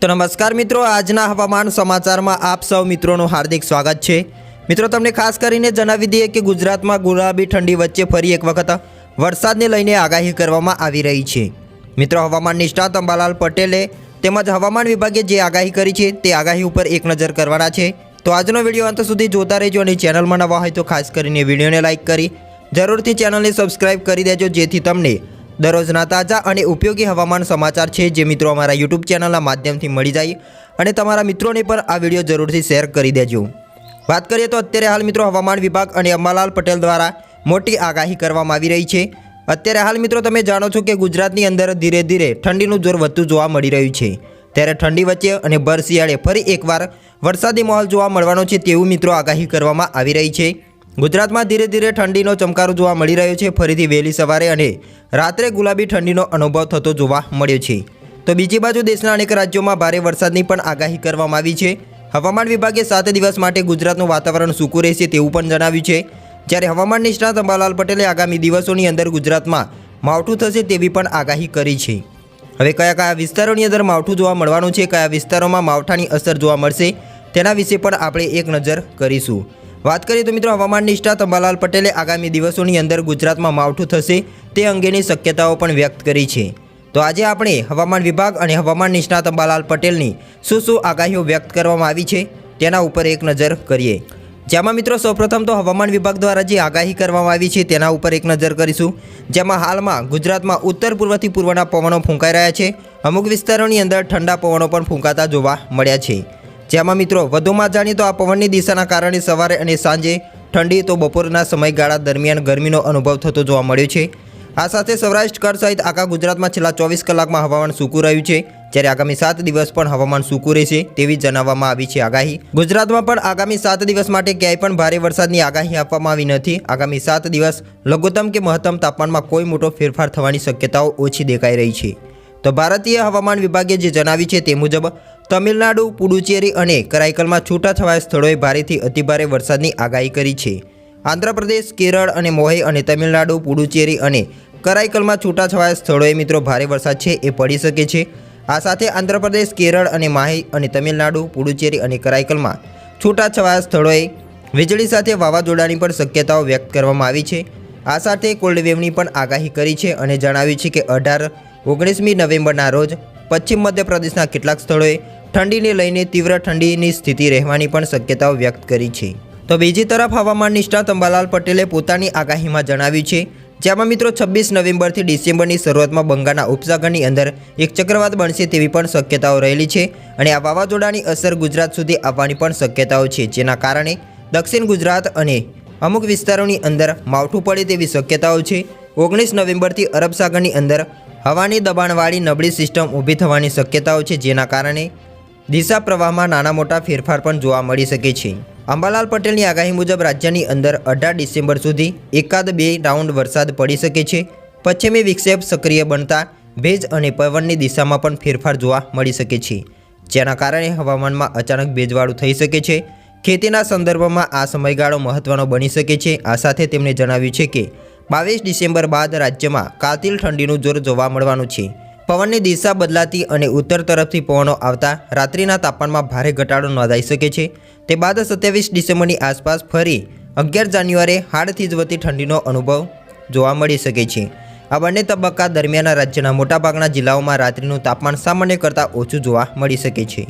तो नमस्कार मित्रों, आजना हवामान समाचार में आप सौ मित्रों हार्दिक स्वागत है। मित्रों तमने खास करीने जणावी दीए कि गुजरात में गुलाबी ठंडी वच्चे फरी एक वखत वरसादने लईने आगाही करवामां आवी रही छे। मित्रों हवामान निष्णात अंबालाल पटेले तेमज हवामान विभागे जे आगाही करी छे ते आगाही उपर एक नजर करवाना छे। तो आजनो विडियो अंत सुधी जोता रहेजो अने चेनल में नवा होय तो खास करीने विडियोने लाइक करी जरूरथी चेनलने सब्सक्राइब करी देजो, जेथी तमने दररोजना ताजा और उपयोगी हवामान समाचार है जे मित्रों अमरा यूट्यूब चैनल माध्यम थी मળી જાય અને તમારા મિત્રોને પણ આ વિડીયો જરૂરથી શેર કરી દેજો। વાત કરીએ તો અત્યારે હાલ મિત્રો હવામાન વિભાગ અને અંબાલાલ પટેલ દ્વારા મોટી આગાહી કરવામાં આવી રહી છે। અત્યારે હાલ મિત્રો તમે જાણો છો કે ગુજરાતની અંદર ધીરે ધીરે ઠંડીનું જોર વધતું જોવા મળી રહ્યું છે। ત્યારે ઠંડી વચ્ચે અને ભર શિયાળે ફરી એકવાર વરસાદી માહોલ જોવા મળવાનો છે તેવું મિત્રો આગાહી કરવામાં આવી રહી છે। गुजरात में धीरे धीरे ठंडीनो चमकारो जोवा मळी रह्यो छे। फरीथी वहेली सवारे अने रात्रे गुलाबी ठंडीनो अनुभव थतो जोवा मळ्यो छे। तो बीजी बाजु देशना अनेक राज्यों में भारे वरसादनी पण आगाही करवामां आवी छे। हवामान विभागे 7 दिवस माटे गुजरातनुं वातावरण सूकું रहेशे तेवुं पण जणाव्युं छे। ज्यारे हवामान निष्णात अंबालाल पटेले आगामी दिवसोनी अंदर गुजरात में मावठुं थशे तेवी पण आगाही करी छे। हवे कया कया विस्तारोनी अंदर मावठुं जोवा मळवानुं छे, कया विस्तारोमां मावठानी असर जोवा मळशे तेना विषे पण आपणे एक नजर करीशुं। बात करिए तो मित्रों हवामान निष्णात अंबालाल पटेले आगामी दिवसोनी अंदर गुजरात में मावठुं थशे ते अंगेनी शक्यताओ पण व्यक्त करी छे। तो आज आपणे हवामान विभाग और हवामान निष्णात अंबालाल पटेलनी शुं आगाहीओ व्यक्त करवामां आवी छे तेना उपर एक नजर करिए। जेमां मित्रों सौप्रथम तो हवामान विभाग द्वारा जे आगाही करवामां आवी छे तेना उपर एक नजर करीशुं। जेमां हालमां गुजरात में उत्तर पूर्वथी पूर्वना पवनो फूंकाई रह्या छे। अमुक विस्तारोनी अंदर ठंडा पवनो पण फूंकाता जोवा मळ्या छे। जेमां मित्रों वधुमां जाणीए तो आ पवननी दिशाना कारणे सवारे अने सांजे ठंडी तो बपोરના समयगाळा दरमियान गरमीनो अनुभव थतो जोवा मळ्यो छे। आ साथे सौराष्ट्र कच्छ सहित आखा गुजरातमां छेल्ला 24 कलाकमां हवामान सूकું રહ્યું છે, જ્યારે આગામી 7 દિવસ પણ હવામાન सूकું રહેશે તેવી જણાવવામાં આવી છે આગાહી। ગુજરાતમાં પણ આગામી 7 દિવસ માટે ક્યાંય પણ ભારે વરસાદની આગાહી આપવામાં આવી નથી। આગામી 7 દિવસ લઘુત્તમ કે મહત્તમ તાપમાનમાં કોઈ મોટો ફેરફાર થવાની શક્યતાઓ ઓછી દેખાઈ રહી છે। तो भारतीय हवामान विभागे जे जणाव्युं छे ते मुजब तमिलनाडु, पुडुचेरी और कराईकल में छूटाछवाया स्थळोए भारेथी अतिभारे वरसादनी आगाही करी छे। आंध्रप्रदेश, केरल और मोहे और तमिलनाडु, पुडुचेरी और कराईकल में छूटाछवाया स्थळोए मित्रों भारे वरसाद छे ए पड़ी शके छे। आ साथे आंध्रप्रदेश, केरल और माही और तमिलनाडु, पुडुचेरी और कराईकल में छूटाछवाया स्थळोए वीजળી साथे वावाझोडानी पण शक्यताओ व्यक्त करवामां आवी छे। आ साथे कोल्ड वेवनी पण आगाही करी छे अने जणाव्युं छे के 18-19 नवेम्बरना रोज पश्चिम मध्य प्रदेशना केटलाक स्थळोए ठंडीने लईने तीव्र ठंडीनी स्थिति रहेवानी पण शक्यताओ व्यक्त करी छे। तो बीजी तरफ हवामान निष्णात अंबालाल पटेले पोतानी आगाहीमां जणाव्युं छे, जेमां मित्रों 26 नवेम्बरथी डिसेम्बरनी शरूआतमां बंगाळना उपसागरनी अंदर एक चक्रवात बनशे तेवी पण शक्यताओ रहेली छे अने आ वावाझोडानी असर गुजरात सुधी आववानी पण शक्यताओ छे, जेना कारणे दक्षिण गुजरात अने अमुक विस्तारोनी अंदर मावठुं पड़े तेवी शक्यताओ छे। 19 नवेम्बरथी अरब सागरनी अंदर हवानी दबाणवाળી नबળી सिस्टम ऊभी थवानी शक्यताओ छे, जेना कारणे दिशा प्रवाहमां नाना मोटा फेरफार पण जोवा मળી શકે છે। अंबालाल पटेलनी आगाही मुजब राज्यनी अंदर 18 डिसेम्बर सुधी एकाद 2 राउंड वरसाद पड़ी शके छे। पश्चिमी विक्षेप सक्रिय बनता भेज अने पवननी दिशामां पण फेरफार जोवा मળી શકે છે, जेना कारणे हवामानमां अचानक भेजवाळुं थई शके छे। खेतीना संदर्भमां आ समयगाळो महत्वनो बनी शके छे। आ साथे तेमणे जणाव्युं छे के 22 डिसेम्बर बाद राज्य में कातिल ठंडीનું जोर जोवा मळवानुं छे। पवननी दिशा बदलाती और उत्तर तरफथी पवनो आवता रात्रिना तापमानमां भारे घटाडो नोंधाई शके छे। ते बाद 27 डिसेम्बरनी आसपास फरी 11 जान्युआरीए हाडथीजवती ठंडीनो अनुभव जोवा मળી શકે છે। आ बंने तबक्का दरमियान राज्यना मोटाभागना जिल्लाओमां रात्रिनुं तापमान सामान्य करता ओछुं जोवा मળી શકે છે।